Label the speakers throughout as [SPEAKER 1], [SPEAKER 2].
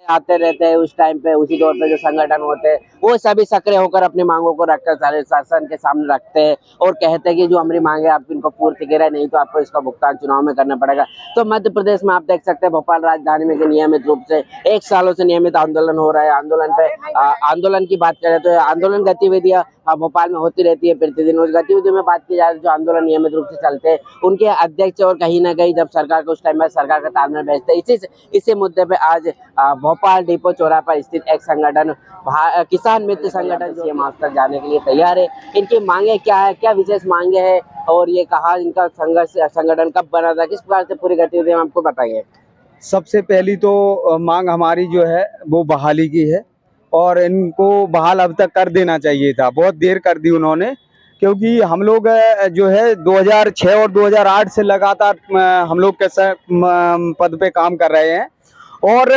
[SPEAKER 1] आते रहते हैं उस टाइम पे, उसी दौर पे जो संगठन होते हैं वो सभी सक्रिय होकर अपनी मांगों को रखकर सारे शासन के सामने रखते हैं और कहते हैं कि जो हमारी मांगे आप इनको पूर्ति करें, नहीं तो आपको इसका भुगतान चुनाव में करना पड़ेगा। तो मध्य प्रदेश में आप देख सकते हैं भोपाल राजधानी में नियमित रूप से 1 सालों से नियमित आंदोलन हो रहा है। आंदोलन की बात करें तो आंदोलन गतिविधियां भोपाल में होती रहती है प्रतिदिन। उस गतिविधियों में बात की जाए जो आंदोलन नियमित रूप से चलते हैं उनके अध्यक्ष और कहीं ना कहीं जब सरकार को उस टाइम में सरकार का तालमेल भेजते हैं। इसी मुद्दे पे आज भोपाल डिपो चौराहा पर स्थित एक संगठन किसान मित्र संगठन जो सीएम हाउस तक जाने के लिए तैयार है। इनकी मांगे क्या है, क्या विशेष मांगे हैं और ये कहा इनका संगठन कब बना था, किस प्रकार से पूरी गतिविधि हम आपको बताएंगे।
[SPEAKER 2] सबसे पहली तो मांग हमारी जो है वो बहाली की है और इनको बहाल अब तक कर देना चाहिए था। बहुत देर कर दी उन्होंने, क्योंकि हम लोग जो है 2006 और 2008 से लगातार हम लोग के पद पे काम कर रहे हैं और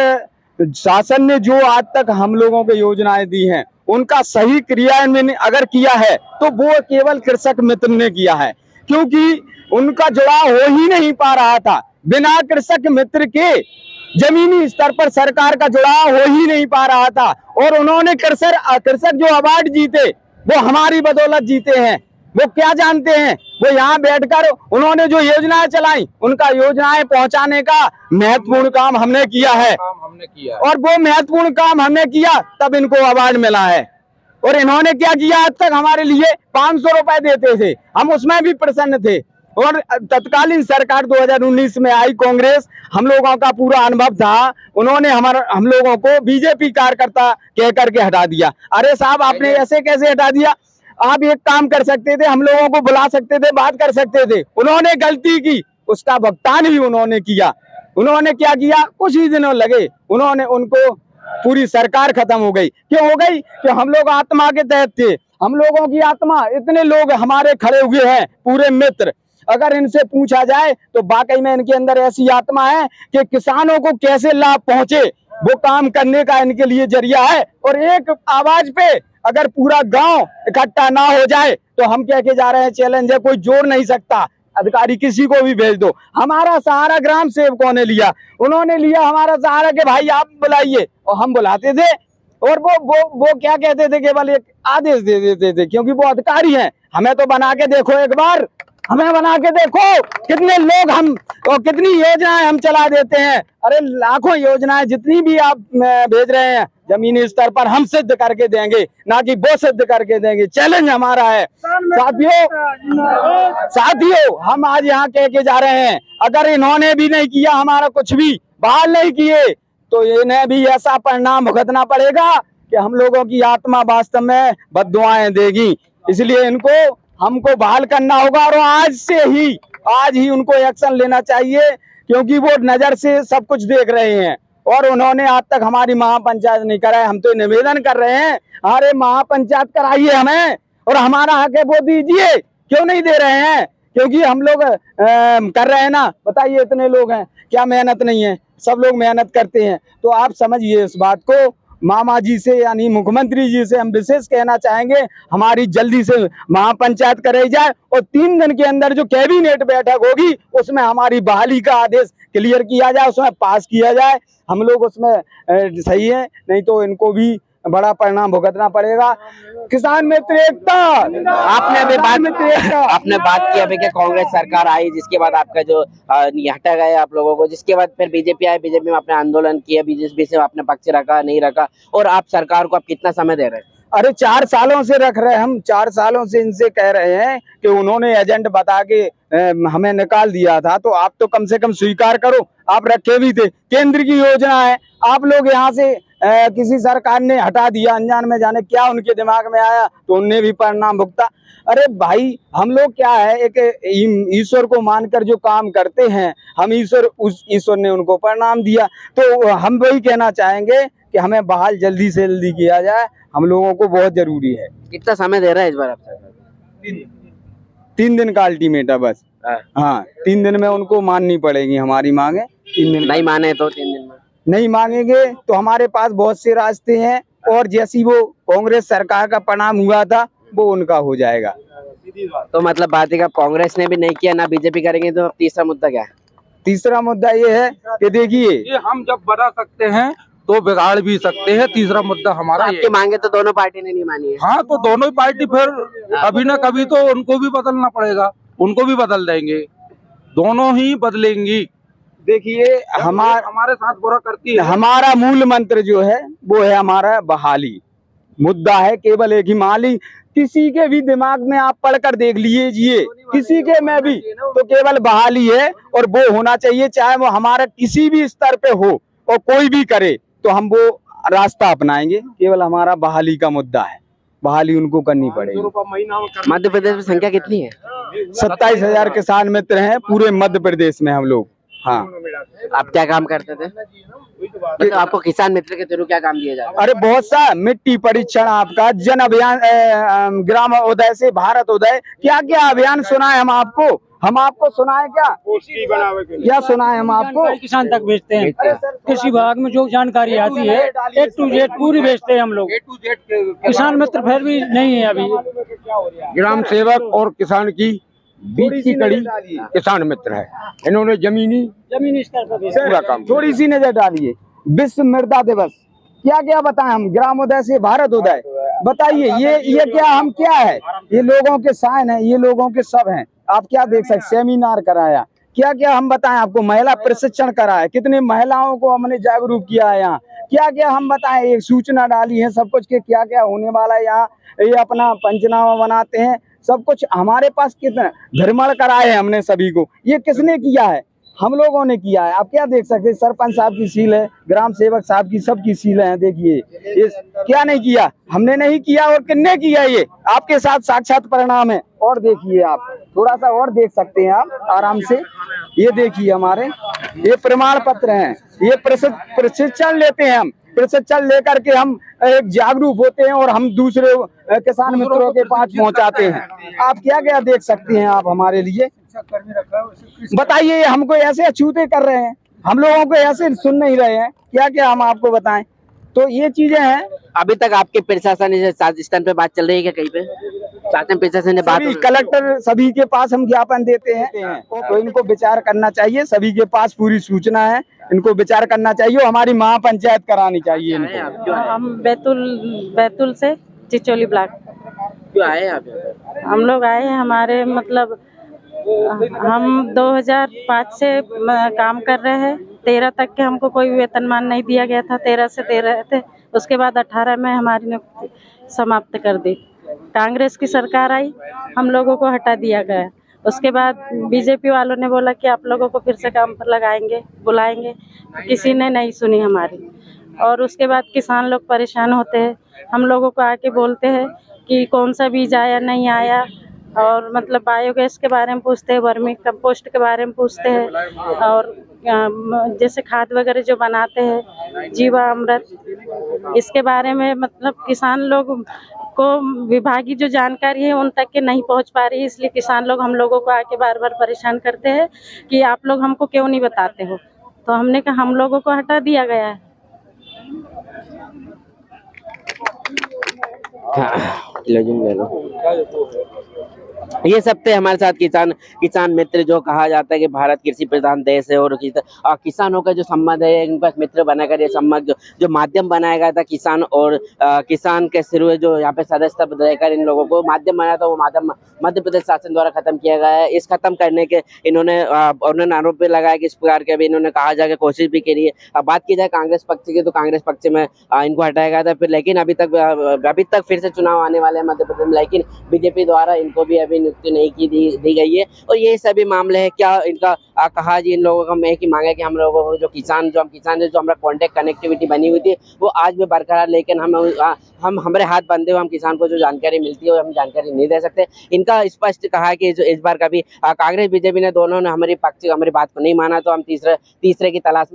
[SPEAKER 2] शासन ने जो आज तक हम लोगों को योजनाएं दी हैं उनका सही क्रियान्वयन अगर किया है तो वो केवल कृषक मित्र ने किया है, क्योंकि उनका जुड़ाव हो ही नहीं पा रहा था। बिना कृषक मित्र के जमीनी स्तर पर सरकार का जुड़ाव हो ही नहीं पा रहा था और उन्होंने कृषक जो अवार्ड जीते वो हमारी बदौलत जीते हैं। वो क्या जानते हैं, वो यहाँ बैठकर उन्होंने जो योजनाएं चलाई उनका योजनाएं पहुंचाने का महत्वपूर्ण काम हमने किया है और वो महत्वपूर्ण काम हमने किया तब इनको अवार्ड मिला है। और इन्होंने क्या किया, आज तक हमारे लिए 500 रुपए देते थे, हम उसमें भी प्रसन्न थे। और तत्कालीन सरकार 2019 में आई कांग्रेस, हम लोगों का पूरा अनुभव था, उन्होंने हम लोगों को बीजेपी कार्यकर्ता कह करके हटा दिया। अरे साहब, आपने ऐसे कैसे हटा दिया? आप एक काम कर सकते थे, हम लोगों को बुला सकते थे, बात कर सकते थे। उन्होंने गलती की, उसका भुगतान भी उन्होंने किया। उन्होंने क्या किया, कुछ ही दिनों लगे उन्होंने उनको पूरी सरकार खत्म हो गई। क्यों हो गई? कि हम लोग आत्मा के तहत थे, हम लोगों की आत्मा, इतने लोग हमारे खड़े हुए हैं पूरे मित्र। अगर इनसे पूछा जाए तो वाकई में इनके अंदर ऐसी आत्मा है कि किसानों को कैसे लाभ पहुंचे वो काम करने का इनके लिए जरिया है। और एक आवाज पे अगर पूरा गांव इकट्ठा ना हो जाए तो हम कह के जा रहे हैं, चैलेंज है, कोई जोड़ नहीं सकता। अधिकारी किसी को भी भेज दो। हमारा सहारा ग्राम सेवकों ने लिया, उन्होंने लिया हमारा सहारा के भाई आप बुलाइए, और हम बुलाते थे। और वो क्या कहते थे, केवल एक आदेश दे देते थे, क्योंकि वो अधिकारी हैं। हमें तो बना के देखो, एक बार हमें बना के देखो, कितने लोग हम और कितनी योजनाएं हम चला देते हैं। अरे लाखों योजनाएं जितनी भी आप भेज रहे हैं जमीनी स्तर पर हम सिद्ध करके देंगे, ना कि वो सिद्ध करके देंगे। चैलेंज हमारा है। साथियों, हम आज यहाँ कह के जा रहे हैं, अगर इन्होंने भी नहीं किया हमारा कुछ भी बहाल नहीं किए तो इन्हें भी ऐसा परिणाम भुगतना पड़ेगा कि हम लोगों की आत्मा वास्तव में बद्दुआएं देगी। इसलिए हमको बहाल करना होगा और आज ही उनको एक्शन लेना चाहिए, क्योंकि वो नजर से सब कुछ देख रहे हैं और उन्होंने आज तक हमारी महापंचायत नहीं कराई। हम तो निवेदन कर रहे हैं, अरे महापंचायत कराइए हमें और हमारा हक है वो दीजिए। क्यों नहीं दे रहे हैं? क्योंकि हम लोग कर रहे हैं ना। बताइए, इतने लोग हैं, क्या मेहनत नहीं है? सब लोग मेहनत करते हैं। तो आप समझिए इस बात को। मामा जी से यानी मुख्यमंत्री जी से हम विशेष कहना चाहेंगे, हमारी जल्दी से महापंचायत कराई जाए और 3 दिन के अंदर जो कैबिनेट बैठक होगी उसमें हमारी बहाली का आदेश क्लियर किया जाए, उसमें पास किया जाए। हम लोग उसमें सही है, नहीं तो इनको भी बड़ा परिणाम भुगतना पड़ेगा। किसान मित्र एकता।
[SPEAKER 1] आपने बात की अभी कि कांग्रेस सरकार आई, जिसके बाद आपका जो हटा गए आप लोगों को, जिसके बाद फिर बीजेपी आई, बीजेपी में आपने आंदोलन किया, बीजेपी से आपने पक्ष रखा नहीं रखा, और आप सरकार को आप कितना समय दे रहे हैं?
[SPEAKER 2] अरे 4 सालों से रख रहे हैं हम। 4 सालों से इनसे कह रहे हैं कि उन्होंने एजेंट बता के हमें निकाल दिया था, तो आप तो कम से कम स्वीकार करो। आप रखे भी थे, केंद्र की योजना है, आप लोग यहाँ से किसी सरकार ने हटा दिया, अनजान में, जाने क्या उनके दिमाग में आया, तो उनने भी परिणाम भुगता। अरे भाई, हम लोग क्या है, एक ईश्वर को मानकर जो काम करते हैं, हम उस ईश्वर ने उनको परिणाम दिया। तो हम वही कहना चाहेंगे कि हमें बहाल जल्दी से जल्दी किया जाए, हम लोगों को बहुत जरूरी है।
[SPEAKER 1] कितना समय दे रहा है इस बार आप?
[SPEAKER 2] 3 दिन का अल्टीमेट है बस। हाँ, 3 दिन में उनको माननी पड़ेगी हमारी मांगे। 3 दिन
[SPEAKER 1] नहीं माने तो 3 दिन में
[SPEAKER 2] नहीं मांगेंगे तो हमारे पास बहुत से रास्ते हैं, और जैसी वो कांग्रेस सरकार का परिणाम हुआ था वो उनका हो जाएगा।
[SPEAKER 1] तो मतलब बात है कि कांग्रेस ने भी नहीं किया, ना बीजेपी करेंगे, तो तीसरा मुद्दा क्या है?
[SPEAKER 2] तीसरा मुद्दा ये है कि देखिए,
[SPEAKER 3] ये हम जब बढ़ा सकते हैं तो बिगाड़ भी सकते हैं। तीसरा मुद्दा हमारा ये
[SPEAKER 1] आपकी मांगे तो दोनों पार्टी ने नहीं मानी है।
[SPEAKER 3] हाँ, तो दोनों ही पार्टी फिर कभी ना कभी तो उनको भी बदलना पड़ेगा, उनको भी बदल देंगे, दोनों ही बदलेंगी।
[SPEAKER 2] देखिए
[SPEAKER 3] हमारे साथ बुरा करती है।
[SPEAKER 2] हमारा मूल मंत्र जो है वो है हमारा बहाली। मुद्दा है केवल एक ही बहाली। किसी के भी दिमाग में आप पढ़कर देख लीजिए, किसी के में भी तो केवल बहाली है, और वो होना चाहिए, चाहे वो हमारा किसी भी स्तर पे हो और कोई भी करे तो हम वो रास्ता अपनाएंगे। केवल हमारा बहाली का मुद्दा है, बहाली उनको करनी पड़ेगी।
[SPEAKER 1] मध्य प्रदेश में संख्या कितनी है?
[SPEAKER 2] 27,000 किसान मित्र हैं पूरे मध्य प्रदेश में हम लोग। हाँ,
[SPEAKER 1] आप क्या काम करते थे? मतलब आपको किसान मित्र के थ्रू क्या काम दिया जाता है?
[SPEAKER 2] अरे बहुत सा मिट्टी परीक्षण, आपका जन अभियान, ग्राम उदय से भारत उदय, क्या क्या अभियान सुनाए हम आपको सुनाए क्या सुनाए हम आपको?
[SPEAKER 4] किसान तक भेजते हैं। कृषि विभाग में जो जानकारी आती है A to Z पूरी भेजते हैं हम लोग। किसान मित्र फिर भी नहीं है अभी।
[SPEAKER 5] ग्राम सेवक और किसान की बीच की कड़ी किसान मित्र है। इन्होंने जमीनी
[SPEAKER 4] स्तर पर भेजते हैं।
[SPEAKER 5] पूरा काम किया।
[SPEAKER 2] थोड़ी सी नजर डालिए। विश्व मृदा दिवस, क्या क्या बताएं हम? ग्राम उदय से भारत उदय, बताइए ये क्या हम क्या है? ये लोगों के साइन है, ये लोगों के सब हैं। आप क्या देख सकते? सेमिनार कराया, क्या क्या हम बताएं आपको? महिला प्रशिक्षण कराया, कितने महिलाओं को हमने जागरूक किया है यहाँ। क्या क्या हम बताएं? एक सूचना डाली है सब कुछ के क्या क्या होने वाला है यहाँ। ये अपना पंचनामा बनाते हैं, सब कुछ हमारे पास। कितना भ्रमण कराए हैं हमने सभी को, ये किसने किया है? हम लोगों ने किया है। आप क्या देख सकते हैं? सरपंच साहब की सील है, ग्राम सेवक साहब की, सबकी सील है। देखिए इस क्या नहीं किया, हमने नहीं किया और किसने किया, ये आपके साथ साक्षात परिणाम है। और देखिए आप थोड़ा सा और देख सकते हैं आप आराम से। ये देखिए हमारे ये प्रमाण पत्र हैं, ये प्रशिक्षण लेते हैं हम। प्रशिक्षण लेकर के हम एक जागरूक होते हैं और हम दूसरे किसान मित्रों के पास पहुंचाते हैं। आप क्या क्या देख सकते हैं आप हमारे लिए? बताइए, हमको ऐसे अछूते कर रहे हैं, हम लोगों को ऐसे सुन नहीं रहे हैं, क्या क्या हम आपको बताएं? तो ये चीजें हैं।
[SPEAKER 1] अभी तक आपके प्रशासन स्थान पे बात चल रही है क्या? कहीं पे शासन प्रशासन ने बात?
[SPEAKER 2] कलेक्टर सभी के पास हम ज्ञापन देते हैं, तो इनको विचार करना चाहिए। सभी के पास पूरी सूचना है, इनको विचार करना चाहिए। हमारी महापंचायत करानी चाहिए इनको।
[SPEAKER 6] हम बैतूल से चिचोली ब्लॉक।
[SPEAKER 1] क्यों आए आप यहाँ पे?
[SPEAKER 6] हम लोग आए हैं, हमारे मतलब हम 2005 से काम कर रहे हैं। 13 तक के हमको कोई वेतनमान नहीं दिया गया था। 13 से दे रहे थे, उसके बाद 18 में हमारी नियुक्ति समाप्त कर दी। कांग्रेस की सरकार आई, हम लोगों को हटा दिया गया। उसके बाद बीजेपी वालों ने बोला कि आप लोगों को फिर से काम पर लगाएंगे, बुलाएंगे। किसी ने नहीं सुनी हमारी। और उसके बाद किसान लोग परेशान होते हैं, हम लोगों को आके बोलते हैं कि कौन सा बीज आया नहीं आया, और मतलब बायोगैस के बारे में पूछते हैं, वर्मी कंपोस्ट के बारे में पूछते हैं, और जैसे खाद वगैरह जो बनाते हैं जीवामृत, इसके बारे में मतलब किसान लोग को विभागीय जो जानकारी है उन तक के नहीं पहुंच पा रही है। इसलिए किसान लोग हम लोगों को आके बार बार परेशान करते हैं कि आप लोग हमको क्यों नहीं बताते हो। तो हमने कहा हम लोगों को हटा दिया गया है।
[SPEAKER 1] ले लो। ये सब थे हमारे साथ किसान मित्र, जो कहा जाता है कि भारत कृषि प्रधान देश है, और किसानों का जो संबंध है इनका मित्र बनाकर ये संबंध जो माध्यम बनाया गया था किसान और किसान के शुरू जो यहाँ पे सदस्यता देकर इन लोगों को माध्यम बनाया था, वो माध्यम मध्य प्रदेश शासन द्वारा खत्म किया गया है। इस खत्म करने के इन्होंने आरोप भी लगाया कि इस प्रकार के अभी इन्होंने कहा जाए कोशिश भी करी है। अब बात की जाए कांग्रेस पक्ष की, तो कांग्रेस पक्ष में इनको हटाया गया था फिर, लेकिन अभी तक फिर से चुनाव आने वाले हैं मध्य प्रदेश में, लेकिन बीजेपी द्वारा इनको भी अभी नियुक्ति नहीं की दी गई है। और ये सभी मामले हैं। क्या इनका कहा जी, इन लोगों का मैं की मांगा कि हम लोगों को जो हमारा कॉन्टेक्ट कनेक्टिविटी बनी हुई थी वो आज भी बरकरार, लेकिन हम हमारे हाथ बंधे हुए, हम किसान को जो जानकारी मिलती है वो हम जानकारी नहीं दे सकते। इनका स्पष्ट कहा कि जो इस बार कभी कांग्रेस बीजेपी ने दोनों ने हमारी बात को नहीं माना, तो हम तीसरे की तलाश